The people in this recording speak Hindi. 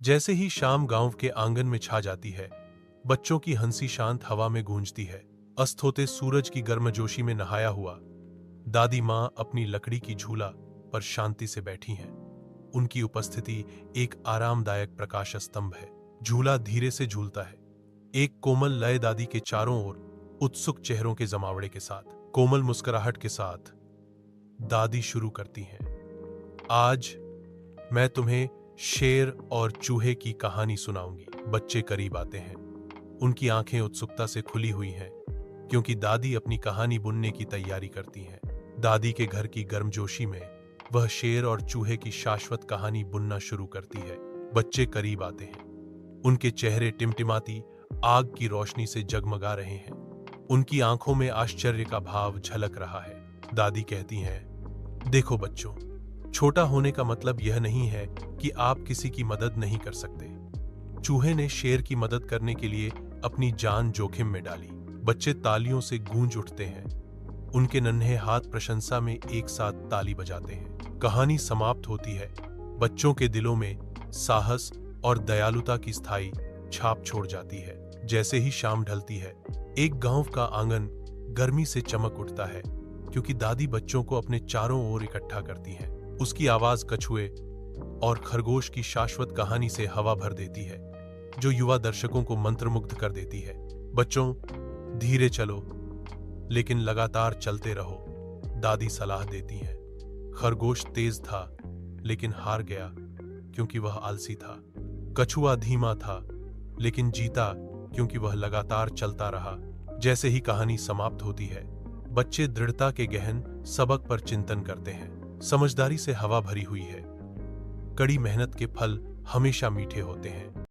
जैसे ही शाम गांव के आंगन में छा जाती है, बच्चों की हंसी शांत हवा में गूंजती है। अस्त होते सूरज की गर्मजोशी में नहाया हुआ दादी माँ अपनी लकड़ी की झूला पर शांति से बैठी हैं। उनकी उपस्थिति एक आरामदायक प्रकाश स्तंभ है। झूला धीरे से झूलता है, एक कोमल लय दादी के चारों ओर उत्सुक चेहरों के जमावड़े के साथ। कोमल मुस्कुराहट के साथ दादी शुरू करती हैं, आज मैं तुम्हें शेर और चूहे की कहानी सुनाऊंगी। बच्चे करीब आते हैं, उनकी आंखें उत्सुकता से खुली हुई हैं, क्योंकि दादी अपनी कहानी बुनने की तैयारी करती हैं। दादी के घर की गर्मजोशी में वह शेर और चूहे की शाश्वत कहानी बुनना शुरू करती है। बच्चे करीब आते हैं, उनके चेहरे टिमटिमाती आग की रोशनी से जगमगा रहे हैं। उनकी आंखों में आश्चर्य का भाव झलक रहा है। दादी कहती हैं, देखो बच्चों, छोटा होने का मतलब यह नहीं है कि आप किसी की मदद नहीं कर सकते। चूहे ने शेर की मदद करने के लिए अपनी जान जोखिम में डाली। बच्चे तालियों से गूंज उठते हैं, उनके नन्हे हाथ प्रशंसा में एक साथ ताली बजाते हैं। कहानी समाप्त होती है। बच्चों के दिलों में साहस और दयालुता की स्थायी छाप छोड़ जाती है। जैसे ही शाम ढलती है, एक गांव का आंगन गर्मी से चमक उठता है, क्योंकि दादी बच्चों को अपने चारों ओर इकट्ठा करती हैं। उसकी आवाज कछुए और खरगोश की शाश्वत कहानी से हवा भर देती है, जो युवा दर्शकों को मंत्रमुग्ध कर देती है। बच्चों, धीरे चलो, लेकिन लगातार चलते रहो, दादी सलाह देती हैं। खरगोश तेज था, लेकिन हार गया क्योंकि वह आलसी था। कछुआ धीमा था, लेकिन जीता क्योंकि वह लगातार चलता रहा। जैसे ही कहानी समाप्त होती है, बच्चे दृढ़ता के गहन सबक पर चिंतन करते हैं। समझदारी से हवा भरी हुई है, कड़ी मेहनत के फल हमेशा मीठे होते हैं।